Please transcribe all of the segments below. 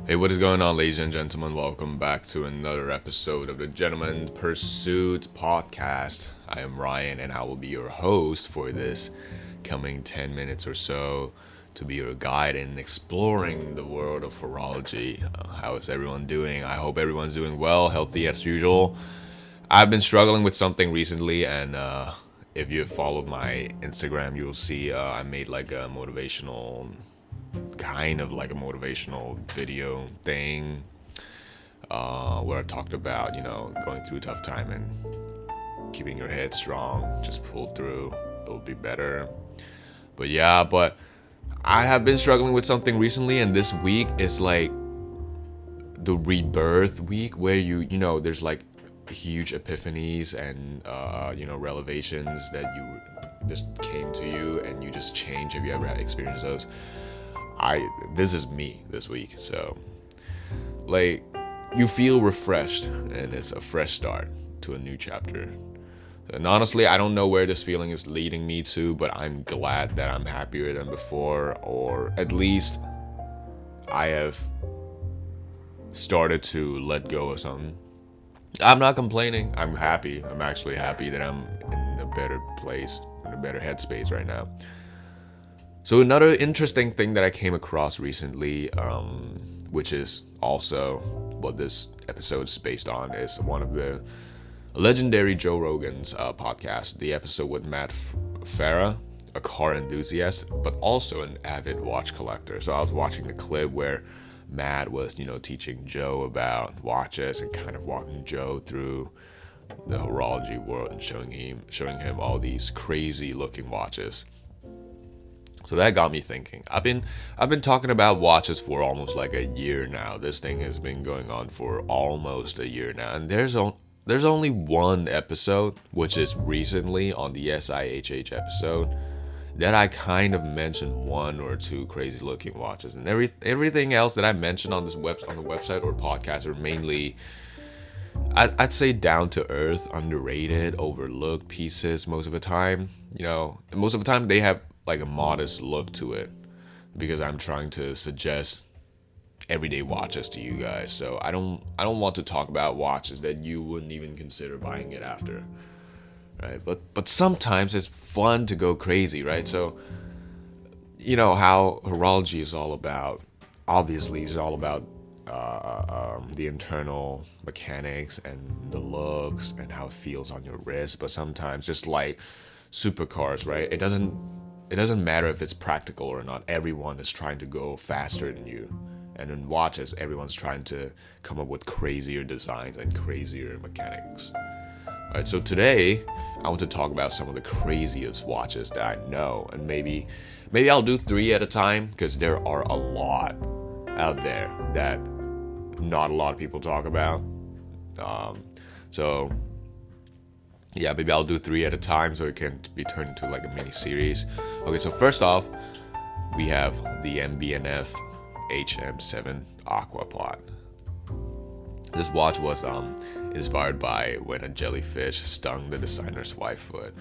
Hey, what is going on, ladies and gentlemen? Welcome back to another episode of the Gentleman Pursuit podcast. I am Ryan, and I will be your host for this coming 10 minutes or so to be your guide in exploring the world of horology. How is everyone doing? I hope everyone's doing well, healthy as usual. I've been struggling with something recently, and if you have followed my Instagram, you'll see I made like a motivational video thing where I talked about, going through a tough time and keeping your head strong, just pull through, it'll be better. But I have been struggling with something recently, and this week is like the rebirth week where there's like huge epiphanies and, revelations that you just came to you and you just change. Have you ever had experienced those? This is me this week. So like you feel refreshed and it's a fresh start to a new chapter. And honestly, I don't know where this feeling is leading me to, but I'm glad that I'm happier than before, or at least I have started to let go of something. I'm not complaining. I'm happy. I'm actually happy that I'm in a better place, in a better headspace right now. So another interesting thing that I came across recently, which is also what this episode is based on, is one of the legendary Joe Rogan's podcast. The episode with Matt Farah, a car enthusiast, but also an avid watch collector. So I was watching the clip where Matt was, teaching Joe about watches and kind of walking Joe through the horology world and showing him all these crazy looking watches. So that got me thinking. I've been talking about watches for almost like a year now. This thing has been going on for almost a year now, and there's only one episode, which is recently on the SIHH episode, that I kind of mentioned one or two crazy looking watches, and everything else that I mentioned on on the website or podcast are mainly, I'd say, down to earth, underrated, overlooked pieces most of the time. Most of the time they have like a modest look to it because I'm trying to suggest everyday watches to you guys. So I don't want to talk about watches that you wouldn't even consider buying it after, right? But sometimes it's fun to go crazy, right? So you know how horology is all about. Obviously, it's all about the internal mechanics and the looks and how it feels on your wrist. But sometimes, just like supercars, right? It doesn't matter if it's practical or not. Everyone is trying to go faster than you. And in watches, everyone's trying to come up with crazier designs and crazier mechanics. Alright, so today I want to talk about some of the craziest watches that I know, and maybe I'll do three at a time because there are a lot out there that not a lot of people talk about. Um, so yeah, maybe I'll do three at a time so it can be turned into like a mini series. Okay, so first off, we have the MB&F HM7 Aquapod. This watch was inspired by when a jellyfish stung the designer's wife foot.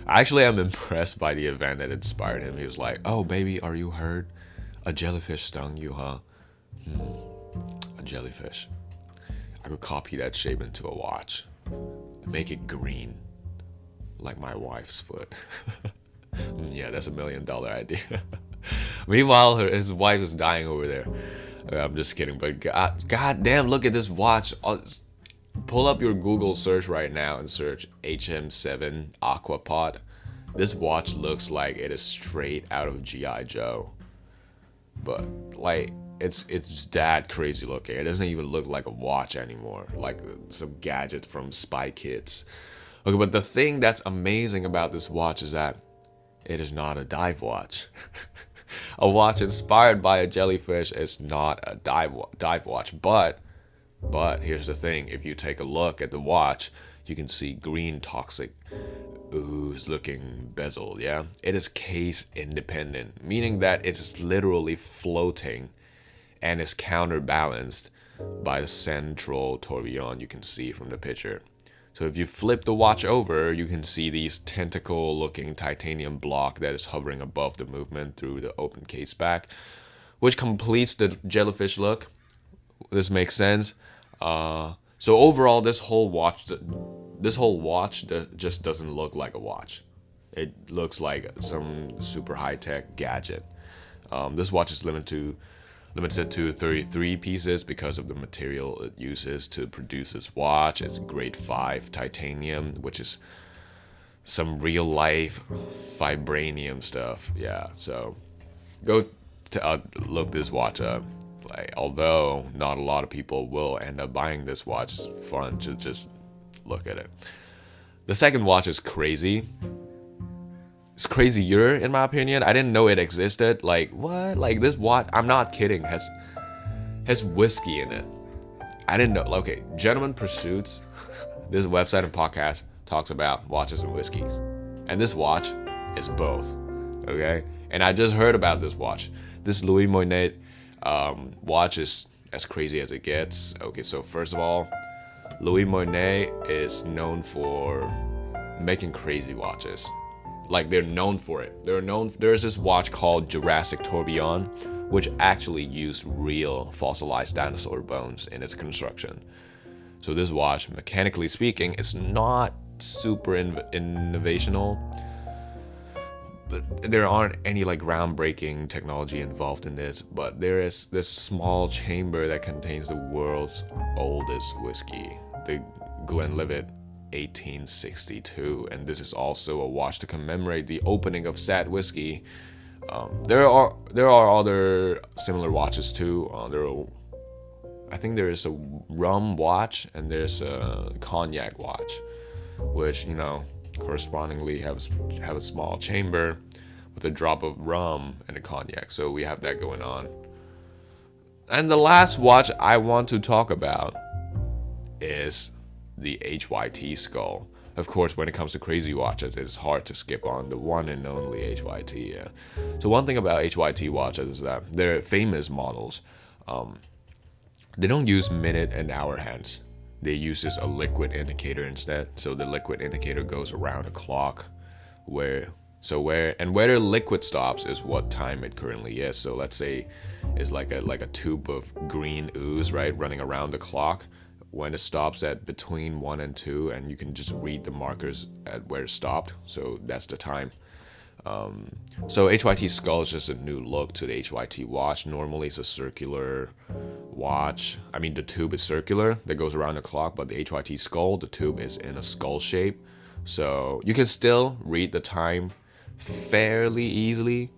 I actually am impressed by the event that inspired him. He was like, "Oh baby, are you hurt? A jellyfish stung you, huh? A jellyfish. I could copy that shape into a watch and make it green, like my wife's foot." Yeah, that's $1 million idea. Meanwhile, his wife is dying over there. I'm just kidding, but God damn, look at this watch. Pull up your Google search right now and search HM7 Aquapod. This watch looks like it is straight out of G.I. Joe. But like it's that crazy looking. It doesn't even look like a watch anymore, like some gadget from Spy Kids. Okay, but the thing that's amazing about this watch is that it is not a dive watch. A watch inspired by a jellyfish is not a dive watch, but here's the thing: if you take a look at the watch, you can see green toxic ooze looking bezel. Yeah, it is case independent, meaning that it's literally floating and is counterbalanced by the central tourbillon you can see from the picture. So if you flip the watch over, you can see these tentacle looking titanium block that is hovering above the movement through the open case back, which completes the jellyfish look. This makes sense. So overall, this whole watch just doesn't look like a watch. It looks like some super high tech gadget. This watch is limited to 33 pieces because of the material it uses to produce this watch. It's grade 5 titanium, which is some real life vibranium stuff. Yeah, so go to look this watch up. Like, although not a lot of people will end up buying this watch, it's fun to just look at it. The second watch is crazy. It's crazier in my opinion. I didn't know it existed. Like, what? Like, this watch, I'm not kidding, has whiskey in it. I didn't know. Okay, Gentleman Pursuits, this website and podcast talks about watches and whiskeys. And this watch is both. Okay? And I just heard about this watch. This Louis Moinet watch is as crazy as it gets. Okay, so first of all, Louis Moinet is known for making crazy watches. Like, they're known for it. There's this watch called Jurassic Tourbillon, which actually used real fossilized dinosaur bones in its construction. So this watch, mechanically speaking, is not super innovational, but there aren't any like groundbreaking technology involved in this. But there is this small chamber that contains the world's oldest whiskey, the Glenlivet 1862, and this is also a watch to commemorate the opening of Sad Whiskey. There are other similar watches too. I think there is a rum watch and there's a cognac watch, which correspondingly have a small chamber with a drop of rum and a cognac. So we have that going on. And the last watch I want to talk about is the HYT skull. Of course, when it comes to crazy watches, it's hard to skip on the one and only HYT. Yeah. So one thing about HYT watches is that they're famous models. They don't use minute and hour hands. They use a liquid indicator instead. So the liquid indicator goes around a clock, where the liquid stops is what time it currently is. So let's say it's like a tube of green ooze, right, running around the clock. When it stops at between 1 and 2, and you can just read the markers at where it stopped, so that's the time. So HYT skull is just a new look to the HYT watch. Normally it's a circular watch. I mean, the tube is circular that goes around the clock, but the HYT skull, the tube is in a skull shape, so you can still read the time fairly easily,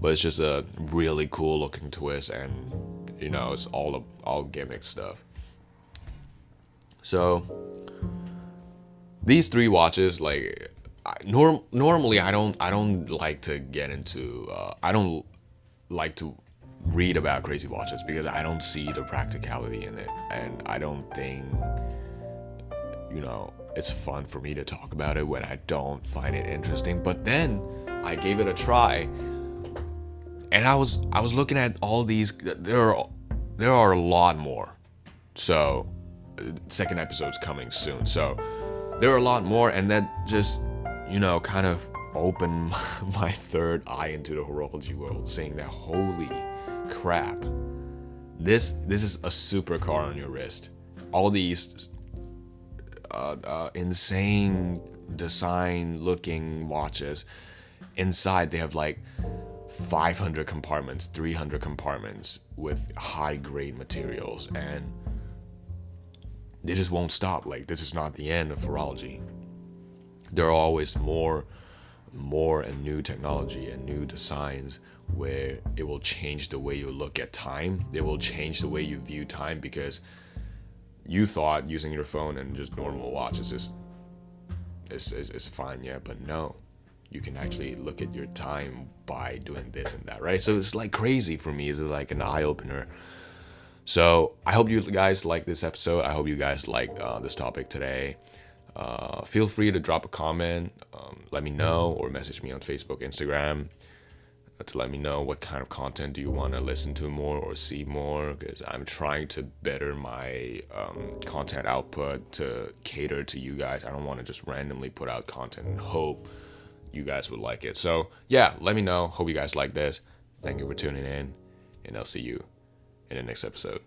but it's just a really cool looking twist, and it's all gimmick stuff. So these three watches, like, normally I don't like to get into I don't like to read about crazy watches because I don't see the practicality in it, and I don't think it's fun for me to talk about it when I don't find it interesting. But then I gave it a try, and I was looking at all these. There are a lot more. So second episode's coming soon, so there are a lot more, and that just kind of opened my third eye into the horology world, saying that holy crap, this is a supercar on your wrist. All these insane design looking watches, inside they have like 500 compartments, 300 compartments with high grade materials, and they just won't stop. Like, this is not the end of horology. There are always more and new technology and new designs where it will change the way you look at time. It will change the way you view time, because you thought using your phone and just normal watches is fine, yeah, but no. You can actually look at your time by doing this and that, right? So it's like crazy for me. It's like an eye-opener. So I hope you guys like this episode. I hope you guys like this topic today. Feel free to drop a comment, let me know, or message me on Facebook, Instagram, to let me know what kind of content do you want to listen to more or see more, because I'm trying to better my content output to cater to you guys. I don't want to just randomly put out content and hope you guys would like it. So yeah, let me know. Hope you guys like this. Thank you for tuning in. and I'll see you in the next episode.